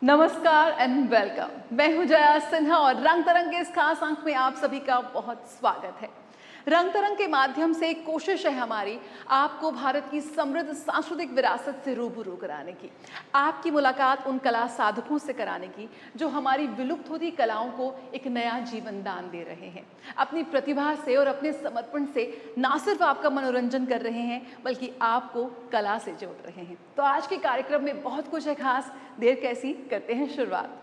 नमस्कार and welcome. मैं हूं जया सिन्हा और रंग तरंग के इस खास अंक में आप सभी का बहुत स्वागत है। रंग तरंग के माध्यम से एक कोशिश है हमारी आपको भारत की समृद्ध सांस्कृतिक विरासत से रूबरू कराने की, आपकी मुलाकात उन कला साधकों से कराने की जो हमारी विलुप्त होती कलाओं को एक नया जीवन दान दे रहे हैं। अपनी प्रतिभा से और अपने समर्पण से ना सिर्फ आपका मनोरंजन कर रहे हैं बल्कि आपको कला से जोड़ रहे हैं। तो आज के कार्यक्रम में बहुत कुछ है खास, देर कैसी करते हैं शुरुआत।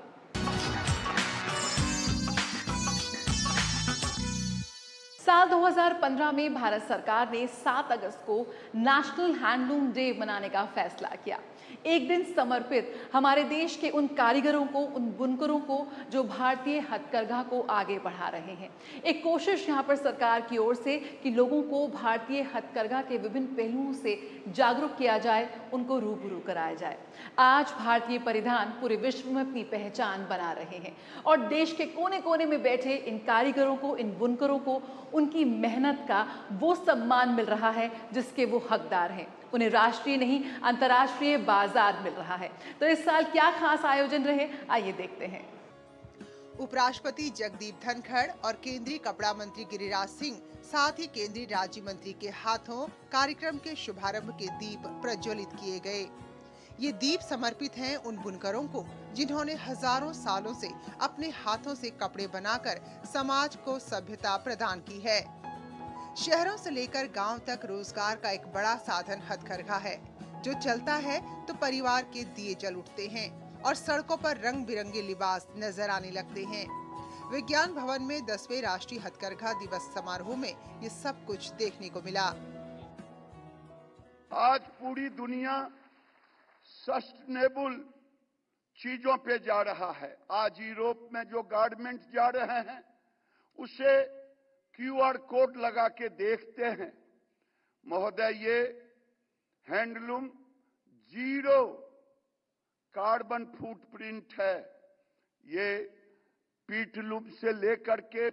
साल 2015 में भारत सरकार ने 7 अगस्त को नेशनल हैंडलूम डे मनाने का फैसला किया। एक दिन समर्पित हमारे देश के उन कारीगरों को, उन बुनकरों को जो भारतीय हथकरघा को आगे बढ़ा रहे हैं। एक कोशिश यहाँ पर सरकार की ओर से कि लोगों को भारतीय हथकरघा के विभिन्न पहलुओं से जागरूक किया जाए, उनको रूबरू कराया जाए। आज भारतीय परिधान पूरे विश्व में अपनी पहचान बना रहे हैं और देश के कोने कोने में बैठे इन कारीगरों को, इन बुनकरों को उनकी मेहनत का वो सम्मान मिल रहा है जिसके वो हकदार हैं। उन्हें राष्ट्रीय नहीं अंतर्राष्ट्रीय बाजार मिल रहा है। तो इस साल क्या खास आयोजन रहे, आइए देखते हैं। उपराष्ट्रपति जगदीप धनखड़ और केंद्रीय कपड़ा मंत्री गिरिराज सिंह साथ ही केंद्रीय राज्य मंत्री के हाथों कार्यक्रम के शुभारंभ के दीप प्रज्वलित किए गए। ये दीप समर्पित हैं उन बुनकरों को जिन्होंने हजारों सालों से अपने हाथों से कपड़े बनाकर समाज को सभ्यता प्रदान की है। शहरों से लेकर गांव तक रोजगार का एक बड़ा साधन हथकरघा है। जो चलता है तो परिवार के दिए जल उठते हैं और सड़कों पर रंग बिरंगे लिबास नजर आने लगते हैं। विज्ञान भवन में 10वें राष्ट्रीय हथकरघा दिवस समारोह में ये सब कुछ देखने को मिला। आज पूरी दुनिया सस्टेनेबल चीजों पे जा रहा है। आज यूरोप में जो गारमेंट जा रहे हैं उसे क्यूआर कोड लगा के देखते हैं। महोदय, ये हैंडलूम 0 कार्बन फुटप्रिंट है। ये पीठलूम से लेकर के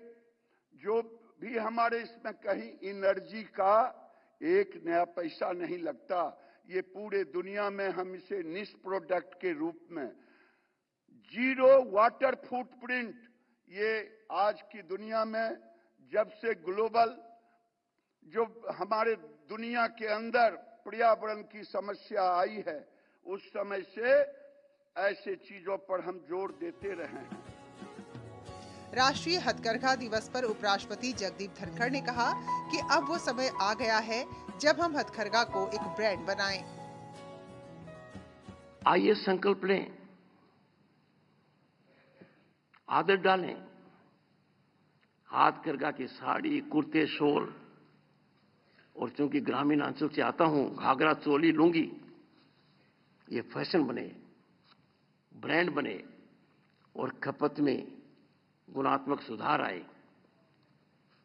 जो भी हमारे इसमें कहीं एनर्जी का एक नया पैसा नहीं लगता। ये पूरे दुनिया में हम इसे निश प्रोडक्ट के रूप में 0 वाटर फुटप्रिंट, ये आज की दुनिया में जब से ग्लोबल जो हमारे दुनिया के अंदर पर्यावरण की समस्या आई है उस समय से ऐसे चीजों पर हम जोर देते रहे हैं। राष्ट्रीय हथकरघा दिवस पर उपराष्ट्रपति जगदीप धनखड़ ने कहा कि अब वो समय आ गया है जब हम हथकरघा को एक ब्रांड बनाएं। आइए संकल्प लें, आदत डालें। हथकरघा की साड़ी, कुर्ते, शॉल और चूंकि ग्रामीण अंचल से आता हूं, घाघरा, चोली, लुंगी, ये फैशन बने, ब्रांड बने और खपत में गुणात्मक सुधार आए।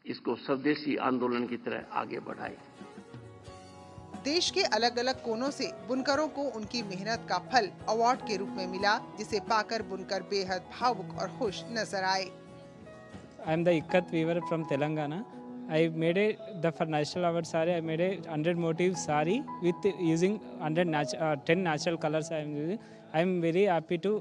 इसको स्वदेशी आंदोलन की तरह आगे बढ़ाए। देश के अलग अलग कोनों से बुनकरों को उनकी मेहनत का फल अवार्ड के रूप में मिला, जिसे पाकर बुनकर बेहद भावुक और खुश नजर आए। I am the Ikat weaver from Telangana. I made for National Award saree. I made a 100 motif saree with using 10 natural colors. I am using. I am very happy to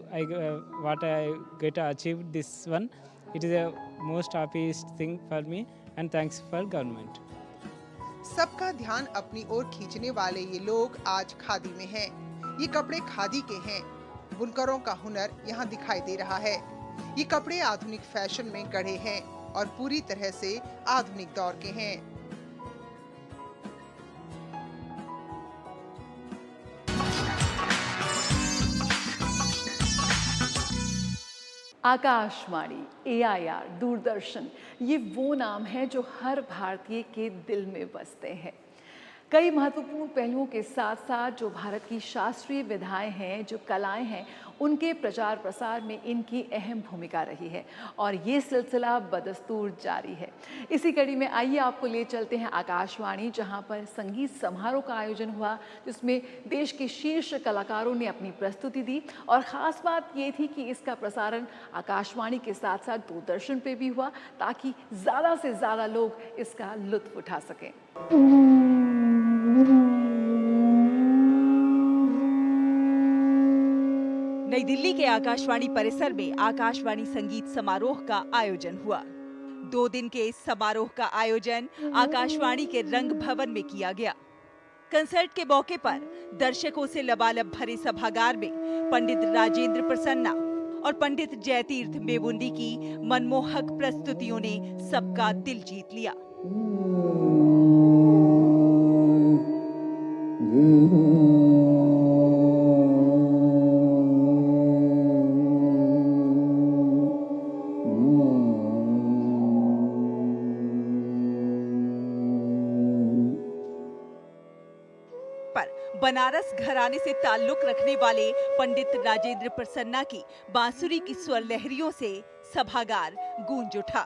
what I get achieved this one. It is a most happiest thing for me and thanks for government. सबका ध्यान अपनी ओर खींचने वाले ये लोग आज खादी में हैं। ये कपड़े खादी के हैं। बुनकरों का हुनर यहाँ दिखाई दे रहा है। ये कपड़े आधुनिक फैशन में गढ़े हैं और पूरी तरह से आधुनिक दौर के हैं। आकाशवाणी, AIR, दूरदर्शन, ये वो नाम है जो हर भारतीय के दिल में बसते हैं। कई महत्वपूर्ण पहलुओं के साथ साथ जो भारत की शास्त्रीय विधाएं हैं, जो कलाएं हैं, उनके प्रचार प्रसार में इनकी अहम भूमिका रही है और ये सिलसिला बदस्तूर जारी है। इसी कड़ी में आइए आपको ले चलते हैं आकाशवाणी, जहां पर संगीत समारोह का आयोजन हुआ जिसमें देश के शीर्ष कलाकारों ने अपनी प्रस्तुति दी और ख़ास बात ये थी कि इसका प्रसारण आकाशवाणी के साथ साथ दूरदर्शन पे भी हुआ ताकि ज़्यादा से ज़्यादा लोग इसका लुत्फ़ उठा सकें। नई दिल्ली के आकाशवाणी परिसर में आकाशवाणी संगीत समारोह का आयोजन हुआ। 2 दिन के इस समारोह का आयोजन आकाशवाणी के रंग भवन में किया गया। कंसर्ट के मौके पर दर्शकों से लबालब भरे सभागार में पंडित राजेंद्र प्रसन्ना और पंडित जयतीर्थ मेवुंडी की मनमोहक प्रस्तुतियों ने सबका दिल जीत लिया। बनारस घराने से ताल्लुक रखने वाले पंडित राजेंद्र प्रसन्ना की बांसुरी की स्वर लहरियों से सभागार गूंज उठा।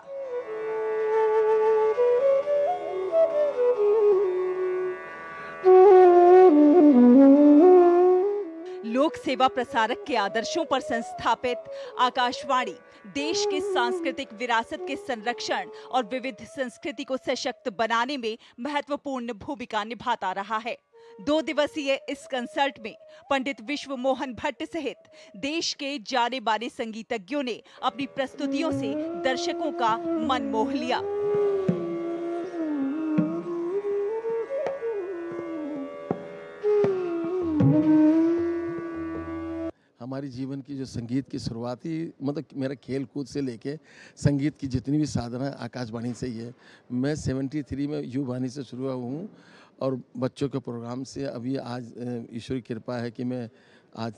लोक सेवा प्रसारक के आदर्शों पर संस्थापित आकाशवाणी देश के सांस्कृतिक विरासत के संरक्षण और विविध संस्कृति को सशक्त बनाने में महत्वपूर्ण भूमिका निभाता रहा है। 2 दिवसीय इस कंसर्ट में पंडित विश्व मोहन भट्ट सहित देश के जाने माने संगीतज्ञों ने अपनी प्रस्तुतियों से दर्शकों का मन मोह लिया। हमारी जीवन की जो संगीत की शुरुआती मतलब मेरा खेल कूद से लेके संगीत की जितनी भी साधना आकाशवाणी से ही है। मैं 73 में युवानी से शुरू हुआ हूँ और बच्चों के प्रोग्राम से अभी आज ईश्वर की कृपा है कि मैं आज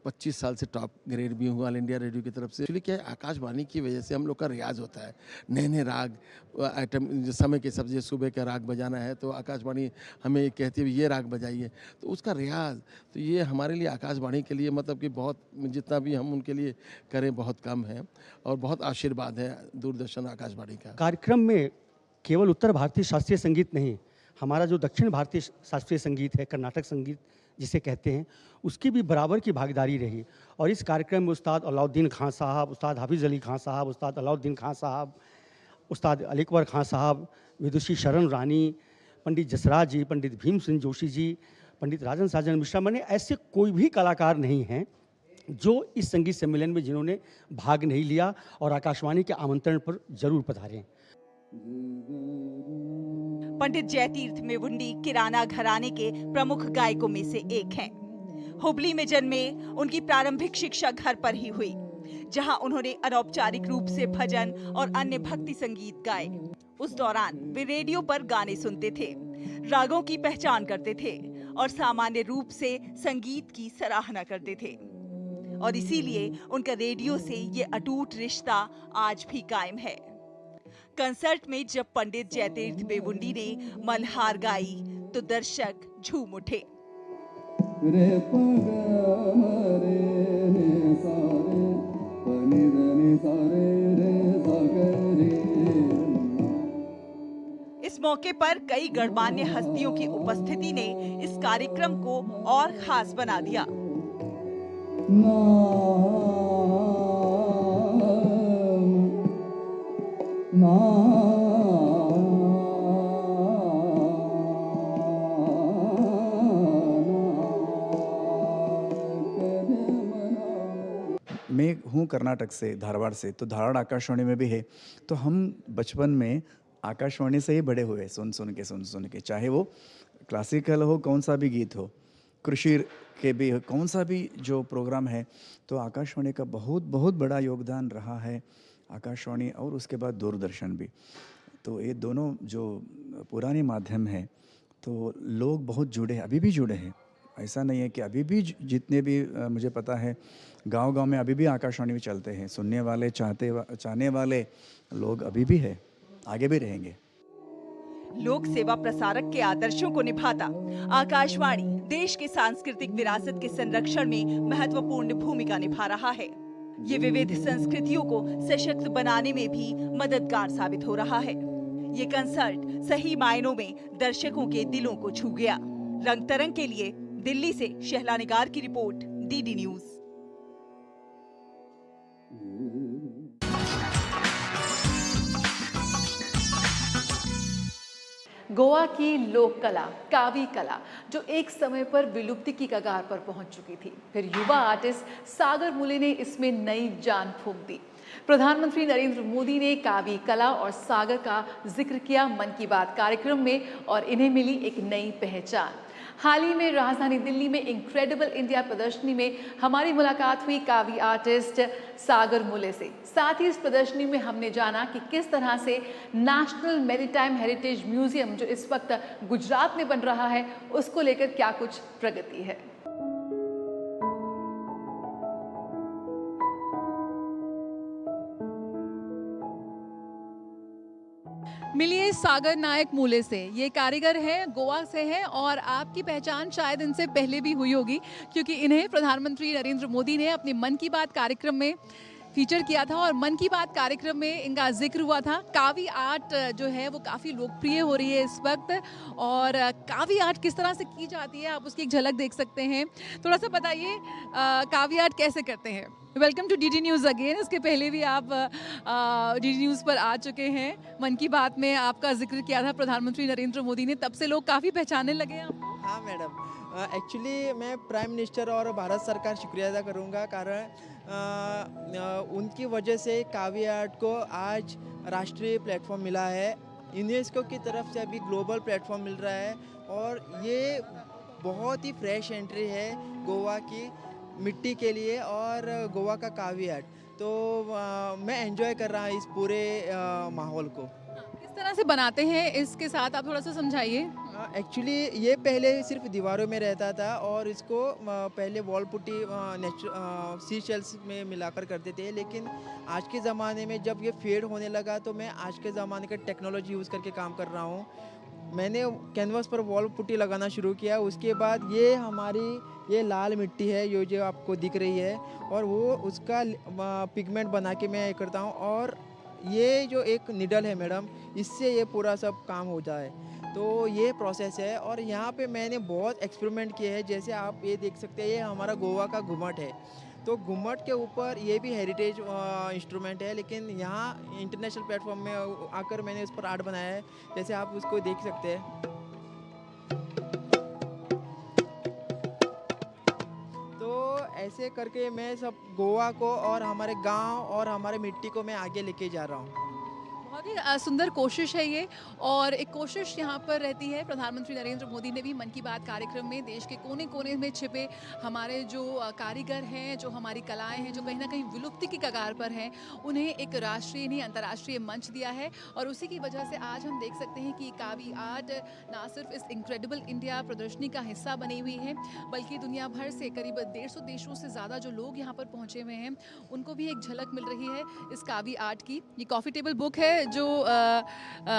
25 साल से टॉप ग्रेड भी हूँ ऑल इंडिया रेडियो की तरफ से। एक्चुअली क्या है, आकाशवाणी की वजह से हम लोग का रियाज होता है। नए नए राग आइटम जो समय के सब जैसे सुबह का राग बजाना है तो आकाशवाणी हमें कहती है ये राग बजाइए, तो उसका रियाज तो ये हमारे लिए आकाशवाणी के लिए मतलब कि बहुत जितना भी हम उनके लिए करें बहुत कम है और बहुत आशीर्वाद है दूरदर्शन आकाशवाणी का। कार्यक्रम में केवल उत्तर भारतीय शास्त्रीय संगीत नहीं, हमारा जो दक्षिण भारतीय शास्त्रीय संगीत है, कर्नाटक संगीत जिसे कहते हैं, उसकी भी बराबर की भागीदारी रही। और इस कार्यक्रम में उस्ताद अलाउद्दीन खां साहब, उस्ताद हाफिज़ अली खां साहब, उस्ताद अलाउद्दीन खां साहब, उस्ताद अली अकबर खां साहब, विदुषी शरण रानी, पंडित जसराज जी, पंडित भीम सिंह जोशी जी, पंडित राजन साजन मिश्रा, मैंने ऐसे कोई भी कलाकार नहीं हैं जो इस संगीत सम्मेलन में जिन्होंने भाग नहीं लिया और आकाशवाणी के आमंत्रण पर जरूर पधारे। पंडित जयतीर्थ मेवुंडी किराना घराने के प्रमुख गायकों में से एक हैं। हुबली में जन्मे, उनकी प्रारंभिक शिक्षा घर पर ही हुई, जहां उन्होंने अनौपचारिक रूप से भजन और अन्य भक्ति संगीत गाए। उस दौरान वे रेडियो पर गाने सुनते थे, रागों की पहचान करते थे और सामान्य रूप से संगीत की सराहना करते थे। और इसीलिए उनका रेडियो से ये अटूट रिश्ता आज भी कायम है। कंसर्ट में जब पंडित जयतीर्थ मेवुंडी ने मल्हार गाई तो दर्शक झूम उठे। इस मौके पर कई गणमान्य हस्तियों की उपस्थिति ने इस कार्यक्रम को और खास बना दिया। मैं हूँ कर्नाटक से, धारवाड़ से, तो धारवाड़ आकाशवाणी में भी है। तो हम बचपन में आकाशवाणी से ही बड़े हुए, सुन सुन के, चाहे वो क्लासिकल हो, कौन सा भी गीत हो, कृषि के भी कौन सा भी जो प्रोग्राम है, तो आकाशवाणी का बहुत बहुत बड़ा योगदान रहा है। आकाशवाणी और उसके बाद दूरदर्शन भी, तो ये दोनों जो पुराने माध्यम हैं तो लोग बहुत जुड़े हैं, अभी भी जुड़े हैं। ऐसा नहीं है कि अभी भी जितने भी मुझे पता है गांव-गांव में अभी भी आकाशवाणी भी चलते हैं। सुनने वाले, चाहने वाले लोग अभी भी है, आगे भी रहेंगे। लोक सेवा प्रसारक के आदर्शों को निभाता आकाशवाणी देश के सांस्कृतिक विरासत के संरक्षण में महत्वपूर्ण भूमिका निभा रहा है। ये विविध संस्कृतियों को सशक्त बनाने में भी मददगार साबित हो रहा है। ये कंसर्ट सही मायनों में दर्शकों के दिलों को छू गया। रंग तरंग के लिए दिल्ली से शहला निगार की रिपोर्ट, डीडी न्यूज। गोवा की लोक कला, कावी कला, जो एक समय पर विलुप्ति की कगार पर पहुंच चुकी थी, फिर युवा आर्टिस्ट सागर मुले ने इसमें नई जान फूंक दी। प्रधानमंत्री नरेंद्र मोदी ने कावी कला और सागर का जिक्र किया मन की बात कार्यक्रम में और इन्हें मिली एक नई पहचान। हाल ही में राजधानी दिल्ली में इनक्रेडिबल इंडिया प्रदर्शनी में हमारी मुलाकात हुई कावी आर्टिस्ट सागर मुले से। साथ ही इस प्रदर्शनी में हमने जाना कि किस तरह से नेशनल मैरीटाइम हेरिटेज म्यूजियम जो इस वक्त गुजरात में बन रहा है, उसको लेकर क्या कुछ प्रगति है। मिलिए सागर नायक मूले से। ये कारीगर हैं, गोवा से हैं और आपकी पहचान शायद इनसे पहले भी हुई होगी क्योंकि इन्हें प्रधानमंत्री नरेंद्र मोदी ने अपने मन की बात कार्यक्रम में फीचर किया था और मन की बात कार्यक्रम में इनका जिक्र हुआ था। कावी आर्ट जो है वो काफ़ी लोकप्रिय हो रही है इस वक्त और कावी आर्ट किस तरह से की जाती है आप उसकी एक झलक देख सकते हैं। थोड़ा सा बताइए कावी आर्ट कैसे करते हैं। Welcome to DD news again. इसके पहले भी आप डीडी न्यूज़ पर आ चुके हैं। मन की बात में आपका जिक्र किया था प्रधानमंत्री नरेंद्र मोदी ने, तब से लोग काफ़ी पहचानने लगे हैं आपको। हाँ मैडम, एक्चुअली मैं प्राइम मिनिस्टर और भारत सरकार शुक्रिया अदा करूँगा, कारण उनकी वजह से कावी आर्ट को आज राष्ट्रीय प्लेटफॉर्म मिला है। यूनेस्को की तरफ से अभी ग्लोबल प्लेटफॉर्म मिल रहा है और ये बहुत ही फ्रेश एंट्री है गोवा की मिट्टी के लिए और गोवा का कावी आर्ट। तो मैं एंजॉय कर रहा हूँ इस पूरे माहौल को। किस तरह से बनाते हैं इसके साथ आप थोड़ा सा समझाइए। एक्चुअली ये पहले सिर्फ दीवारों में रहता था और इसको पहले वॉल पुट्टी सी शेल्स में मिलाकर करते थे, लेकिन आज के ज़माने में जब ये फेड होने लगा तो मैं आज के ज़माने का टेक्नोलॉजी यूज़ करके काम कर रहा हूँ। मैंने कैनवास पर वॉल पुट्टी लगाना शुरू किया। उसके बाद ये हमारी ये लाल मिट्टी है ये जो आपको दिख रही है और वो उसका पिगमेंट बना के मैं करता हूँ और ये जो एक निडल है मैडम, इससे ये पूरा सब काम हो जाए। तो ये प्रोसेस है और यहाँ पे मैंने बहुत एक्सपेरिमेंट किए हैं। जैसे आप ये देख सकते हैं, ये हमारा गोवा का घुमट है। तो घुमट के ऊपर ये भी हेरिटेज इंस्ट्रूमेंट है, लेकिन यहाँ इंटरनेशनल प्लेटफॉर्म में आकर मैंने उस पर आर्ट बनाया है। जैसे आप उसको देख सकते हैं। तो ऐसे करके मैं सब गोवा को और हमारे गांव और हमारे मिट्टी को मैं आगे लेके जा रहा हूँ। बहुत ही सुंदर कोशिश है ये और एक कोशिश यहाँ पर रहती है। प्रधानमंत्री नरेंद्र मोदी ने भी मन की बात कार्यक्रम में देश के कोने कोने में छिपे हमारे जो कारीगर हैं, जो हमारी कलाएं हैं, जो कहीं ना कहीं विलुप्ति की कगार पर हैं, उन्हें एक राष्ट्रीय नहीं अंतर्राष्ट्रीय मंच दिया है और उसी की वजह से आज हम देख सकते हैं कि कावी आर्ट ना सिर्फ इस इनक्रेडिबल इंडिया प्रदर्शनी का हिस्सा बनी हुई है, बल्कि दुनिया भर से करीब 150 देशों से ज़्यादा जो लोग यहाँ पर पहुँचे हुए हैं उनको भी एक झलक मिल रही है इस कावी आर्ट की। ये कॉफ़ी टेबल बुक है जो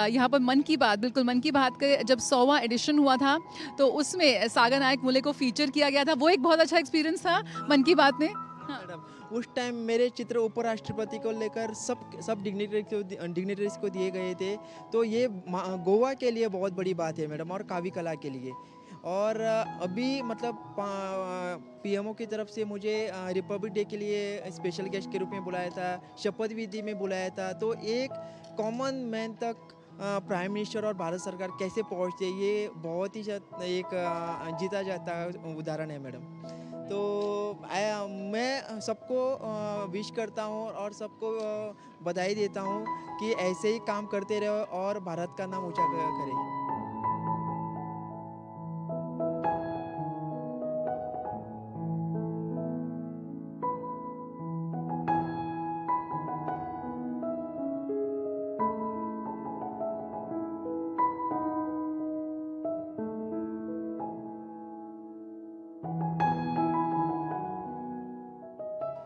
यहाँ पर मन की बात, बिल्कुल मन की बात का जब 100वां एडिशन हुआ था तो उसमें सागर नायक मूले को फीचर किया गया था। वो एक बहुत अच्छा एक्सपीरियंस था मन की बात में। हाँ। मैडम, उस टाइम मेरे चित्र उपराष्ट्रपति को लेकर सब डिग्निटरीज को दिए गए थे। तो ये गोवा के लिए बहुत बड़ी बात है मैडम और कावी कला के लिए। और अभी मतलब पीएमओ की तरफ से मुझे रिपब्लिक डे के लिए स्पेशल गेस्ट के रूप में बुलाया था, शपथ विधि में बुलाया था। तो एक कॉमन मैन तक प्राइम मिनिस्टर और भारत सरकार कैसे पहुंचते, ये बहुत ही एक जीता जाता उदाहरण है मैडम। तो मैं सबको विश करता हूँ और सबको बधाई देता हूँ कि ऐसे ही काम करते रहो और भारत का नाम ऊंचा करें।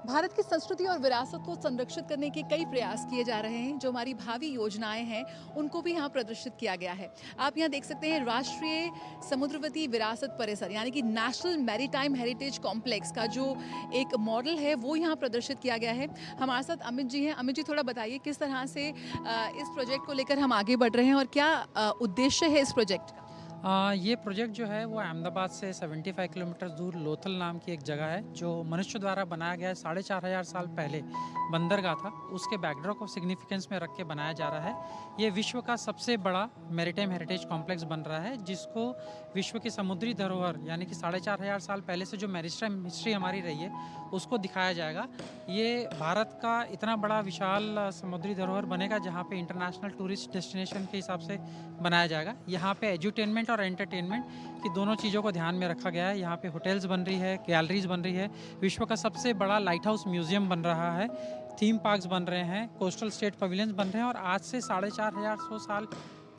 भारत की संस्कृति और विरासत को संरक्षित करने के कई प्रयास किए जा रहे हैं। जो हमारी भावी योजनाएं हैं उनको भी यहाँ प्रदर्शित किया गया है। आप यहाँ देख सकते हैं राष्ट्रीय समुद्रवती विरासत परिसर यानी कि नेशनल मैरीटाइम हेरिटेज कॉम्प्लेक्स का जो एक मॉडल है वो यहाँ प्रदर्शित किया गया है। हमारे साथ अमित जी हैं। अमित जी, थोड़ा बताइए किस तरह से इस प्रोजेक्ट को लेकर हम आगे बढ़ रहे हैं और क्या उद्देश्य है इस प्रोजेक्ट का। ये प्रोजेक्ट जो है वो अहमदाबाद से 75 किलोमीटर दूर लोथल नाम की एक जगह है जो मनुष्य द्वारा बनाया गया है 4500 साल पहले बंदरगाह था, उसके बैकड्रॉप ऑफ सिग्निफिकेंस में रख के बनाया जा रहा है। ये विश्व का सबसे बड़ा मैरीटाइम हेरिटेज कॉम्प्लेक्स बन रहा है जिसको विश्व की समुद्री धरोहर यानी कि 4500 साल पहले से जो मैरीटाइम हिस्ट्री हमारी रही है उसको दिखाया जाएगा। ये भारत का इतना बड़ा विशाल समुद्री धरोहर बनेगा जहाँ पे इंटरनेशनल टूरिस्ट डेस्टिनेशन के हिसाब से बनाया जाएगा। यहाँ पे एजुटेनमेंट और एंटरटेनमेंट की दोनों चीज़ों को ध्यान में रखा गया है। यहाँ पे होटल्स बन रही है, गैलरीज बन रही है, विश्व का सबसे बड़ा लाइट हाउस म्यूजियम बन रहा है, थीम पार्क्स बन रहे हैं, कोस्टल स्टेट पवेलियंस बन रहे हैं। और आज से 4500 साल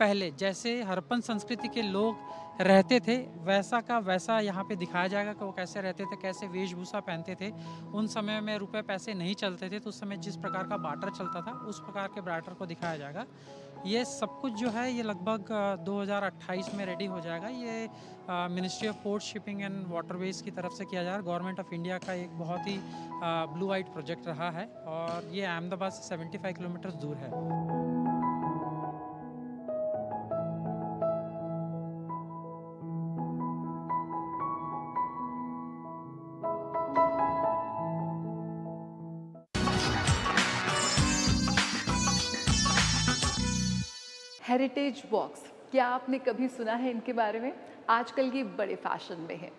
पहले जैसे हड़प्पन संस्कृति के लोग रहते थे वैसा का वैसा यहाँ पे दिखाया जाएगा कि वो कैसे रहते थे, कैसे वेशभूषा पहनते थे। उन समय में रुपए पैसे नहीं चलते थे तो उस समय जिस प्रकार का बार्टर चलता था उस प्रकार के बार्टर को दिखाया जाएगा। ये सब कुछ जो है ये लगभग 2028 में रेडी हो जाएगा। ये ministry of port shipping and waterways की तरफ से किया जा रहा है। गवर्नमेंट ऑफ इंडिया का एक बहुत ही ब्लू आइट प्रोजेक्ट रहा है और ये अहमदाबाद से 75 किलोमीटर दूर है। हेरिटेज वॉक्स, क्या आपने कभी सुना है इनके बारे में? आजकल ये बड़े फैशन में है।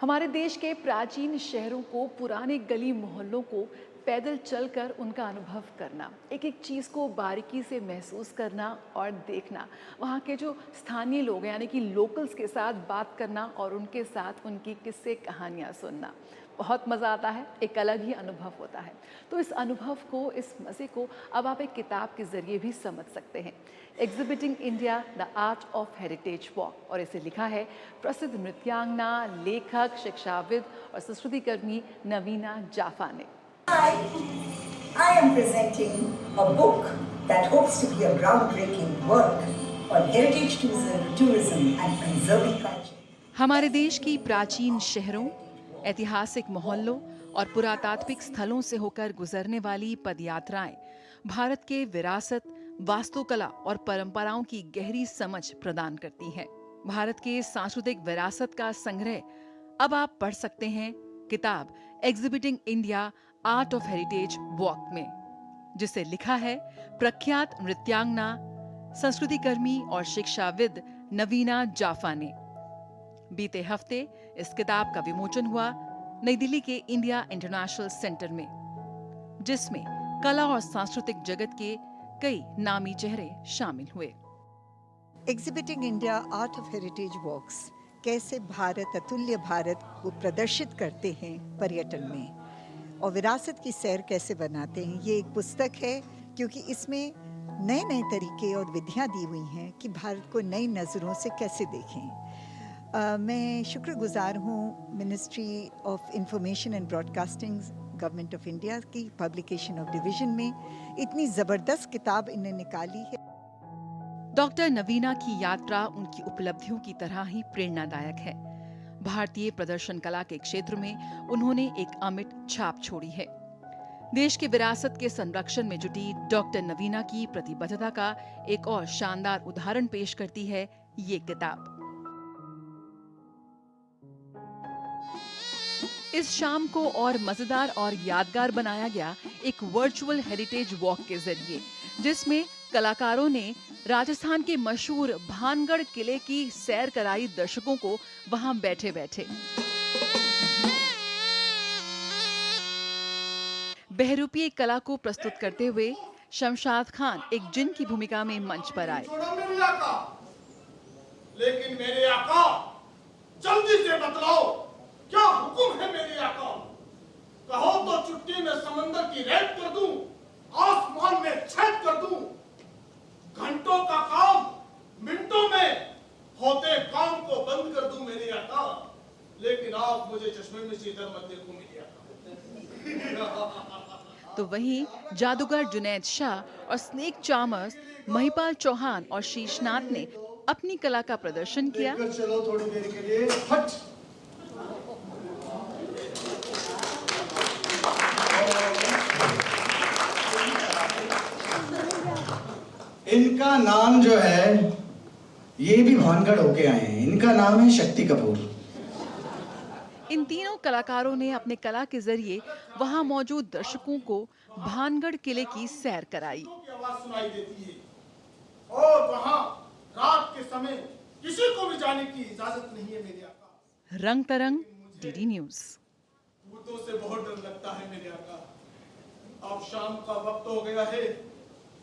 हमारे देश के प्राचीन शहरों को, पुराने गली मोहल्लों को पैदल चलकर उनका अनुभव करना, एक एक चीज़ को बारीकी से महसूस करना और देखना, वहाँ के जो स्थानीय लोग हैं यानी कि लोकल्स के साथ बात करना और उनके साथ उनकी किस्से कहानियाँ सुनना, बहुत मज़ा आता है, एक अलग ही अनुभव होता है। तो इस अनुभव को, इस मज़े को अब आप एक किताब के ज़रिए भी समझ सकते हैं, exhibiting India the art of heritage walk, और इसे लिखा है प्रसिद्ध नृत्यांगना, लेखक, शिक्षाविद और संस्कृतिकर्मी नवीना जाफा ने। Hi, I am presenting a book that hopes to be a groundbreaking work on heritage tourism and conserving culture. हमारे देश की प्राचीन शहरों, ऐतिहासिक मोहल्लों और पुरातात्विक स्थलों से होकर गुजरने वाली पदयात्राएं भारत के विरासत, वास्तुकला और परंपराओं की गहरी समझ प्रदान करती हैं। भारत के सांस्कृतिक विरासत का संग्रह अब आप पढ़ सकते हैं किताब exhibiting India art of heritage walk में, जिसे लिखा है प्रख्यात नृत्यांगना, संस्कृतिकर्मी और शिक्षाविद नवीना जाफा ने। बीते हफ्ते इस किताब का विमोचन हुआ नई दिल्ली के इंडिया इंटरनेशनल सेंटर में, जिसमें कला और सांस्कृतिक जगत के कई नामी चेहरे शामिल हुए। Exhibiting India art of heritage walks कैसे भारत, अतुल्य भारत को प्रदर्शित करते हैं पर्यटन में और विरासत की सैर कैसे बनाते हैं। ये एक पुस्तक है क्योंकि इसमें नए नए तरीके और विधियाँ दी हुई हैं कि भारत को नई नज़रों से कैसे देखें। मैं शुक्रगुजार हूँ ministry of information and broadcasting government of India की पब्लिकेशन ऑफ डिवीजन में इतनी ज़बरदस्त किताब इन्हें निकाली है। डॉक्टर नवीना की यात्रा उनकी उपलब्धियों की तरह ही प्रेरणादायक है। भारतीय प्रदर्शन कला के क्षेत्र में उन्होंने एक अमिट छाप छोड़ी है। देश की विरासत के संरक्षण में जुटी डॉक्टर नवीना की प्रतिबद्धता का एक और शानदार उदाहरण पेश करती है ये किताब। इस शाम को और मजेदार और यादगार बनाया गया एक वर्चुअल हेरिटेज वॉक के जरिए, जिसमें कलाकारों ने राजस्थान के मशहूर भानगढ़ किले की सैर कराई दर्शकों को वहां बैठे बैठे। बहरूपीय कला को प्रस्तुत करते हुए शमशाद खान एक जिन की भूमिका में मंच पर आए। लेकिन मेरे आका, जल्दी से बतलाओ क्या हुक्म है मेरे आका? कहो तो चुटकी में समंदर की रेत कर दूं, आसमान में छेद कर दूं। घंटों का काम मिनटों में होते काम को बंद कर दूं मेरे आका, लेकिन आप मुझे चश्मे में से इधर मत देखो मेरे आका। तो वहीं जादूगर जुनैद शाह और स्नेक चार्मर्स महिपाल चौहान और शीशनाथ ने अपनी कला का प्रदर्शन किया। चलो थोड़ी देर के लिए हट। इनका नाम जो है ये भी भानगढ़ होके आए हैं। इनका नाम है शक्ति कपूर। इन तीनों कलाकारों ने अपने कला के जरिए वहां मौजूद दर्शकों को भानगढ़ किले की सैर कराई। की आवाज सुनाई देती है और वहां रात के समय किसी को भी जाने की इजाजत नहीं है मेरे आका। रंग तरंग, डीडी न्यूज। भूतों से बहुत डर लगता है मेरे आका। अब शाम का वक्त हो गया है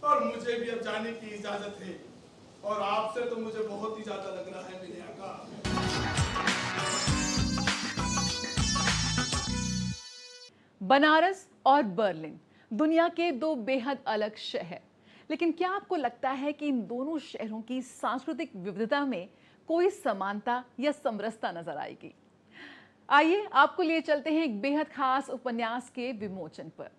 और मुझे भी अब जाने की इजाजत है और आपसे तो मुझे बहुत ही ज्यादा लग रहा है मेरे आका। बनारस और बर्लिन दुनिया के दो बेहद अलग शहर, लेकिन क्या आपको लगता है कि इन दोनों शहरों की सांस्कृतिक विविधता में कोई समानता या समरसता नजर आएगी? आइए आपको लिए चलते हैं एक बेहद खास उपन्यास के विमोचन पर।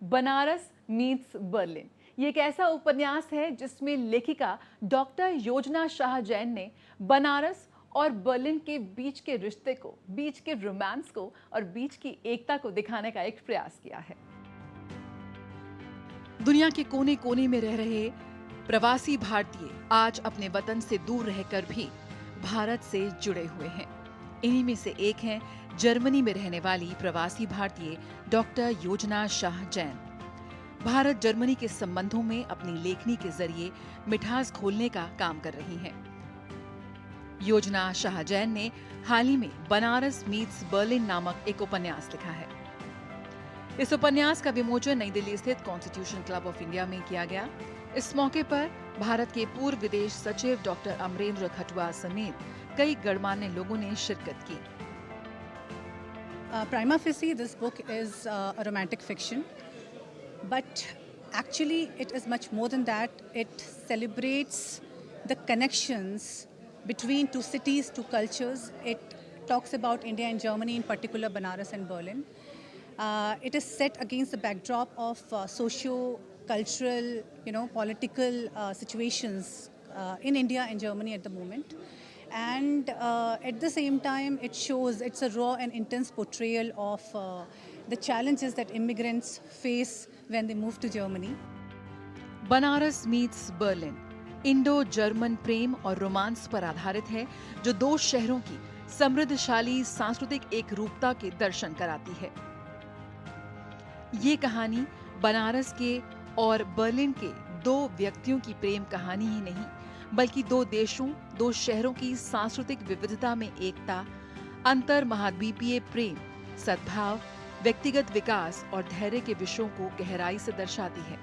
बनारस मीट्स बर्लिन ये एक ऐसा उपन्यास है जिसमें लेखिका डॉक्टर योजना शाह जैन ने बनारस और बर्लिन के बीच के रिश्ते को, बीच के रोमांस को और बीच की एकता को दिखाने का एक प्रयास किया है। दुनिया के कोने कोने में रह रहे प्रवासी भारतीय आज अपने वतन से दूर रहकर भी भारत से जुड़े हुए हैं। इन्हीं में से एक हैं जर्मनी में रहने वाली प्रवासी भारतीय डॉक्टर योजना शाह जैन। भारत जर्मनी के संबंधों में अपनी लेखनी के जरिए मिठास घोलने का काम कर रही हैं। योजना शाह जैन ने हाल ही में बनारस मीट्स बर्लिन नामक एक उपन्यास लिखा है। इस उपन्यास का विमोचन नई दिल्ली स्थित कॉन्स्टिट्यूशन क्लब ऑफ इंडिया में किया गया। इस मौके पर भारत के पूर्व विदेश सचिव डॉक्टर अमरेंद्र खटुआ समेत कई गणमान्य लोगों ने शिरकत की। Prima facie, this book is a romantic fiction, but actually it is much more than that. It celebrates the connections between two cities, two cultures. It talks about India and Germany, in particular Banaras and Berlin. It is set against the backdrop of socio-cultural, political situations in India and Germany at the moment. And at the same time, it's a raw and intense portrayal of the challenges that immigrants face when they move to Germany. Banaras meets Berlin Indo German प्रेम और romance पर आधारित है, जो दो शहरों की समृद्धशाली सांस्कृतिक एकरूपता के दर्शन कराती है। ये कहानी बनारस के और बर्लिन के दो व्यक्तियों की प्रेम कहानी ही नहीं, बल्कि दो देशों, दो शहरों की सांस्कृतिक विविधता में एकता, अंतर महाद्वीपीय प्रेम, सद्भाव, व्यक्तिगत विकास और धैर्य के विषयों को गहराई से दर्शाती है।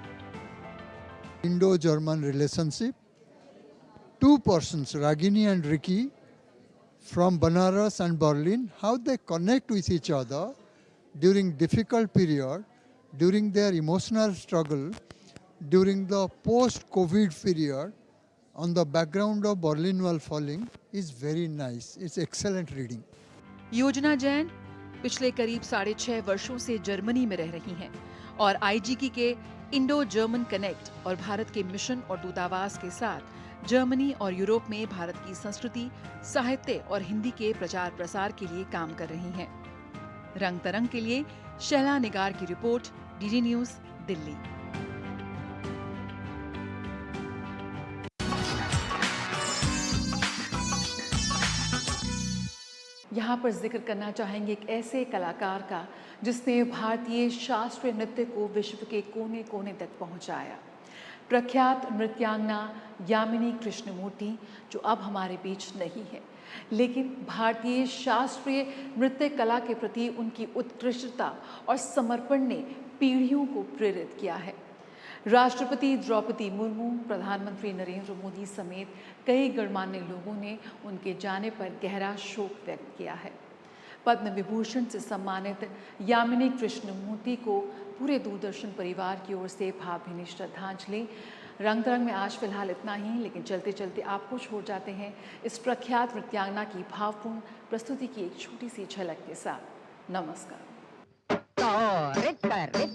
Indo-German relationship. Two persons, Ragini and Ricky, from Banaras and Berlin, how they connect with each other during difficult period, during their emotional struggle, during the post-COVID period, on the background of Berlin Wall falling, is very nice. It's excellent reading. योजना जैन पिछले करीब 6.5 वर्षों से Germany में रह रही हैं और आईजीकी के इंडो जर्मन कनेक्ट और भारत के मिशन और दूतावास के साथ जर्मनी और यूरोप में भारत की संस्कृति, साहित्य और हिंदी के प्रचार प्रसार के लिए काम कर रही हैं। रंग तरंग के लिए शैला निगार की रिपोर्ट, डीडी न्यूज, दिल्ली। यहाँ पर जिक्र करना चाहेंगे एक ऐसे कलाकार का जिसने भारतीय शास्त्रीय नृत्य को विश्व के कोने कोने तक पहुँचाया। प्रख्यात नृत्यांगना यामिनी कृष्णमूर्ति, जो अब हमारे बीच नहीं है, लेकिन भारतीय शास्त्रीय नृत्य कला के प्रति उनकी उत्कृष्टता और समर्पण ने पीढ़ियों को प्रेरित किया है। राष्ट्रपति द्रौपदी मुर्मू, प्रधानमंत्री नरेंद्र मोदी समेत कई गणमान्य लोगों ने उनके जाने पर गहरा शोक व्यक्त किया है। पद्म विभूषण से सम्मानित यामिनी कृष्णमूर्ति को पूरे दूरदर्शन परिवार की ओर से भावभीनी श्रद्धांजलि। रंग तरंग में आज फिलहाल इतना ही, लेकिन चलते चलते आपको छोड़ जाते हैं इस प्रख्यात नृत्यांगना की भावपूर्ण प्रस्तुति की एक छोटी सी झलक के साथ। नमस्कार। Red, red, red,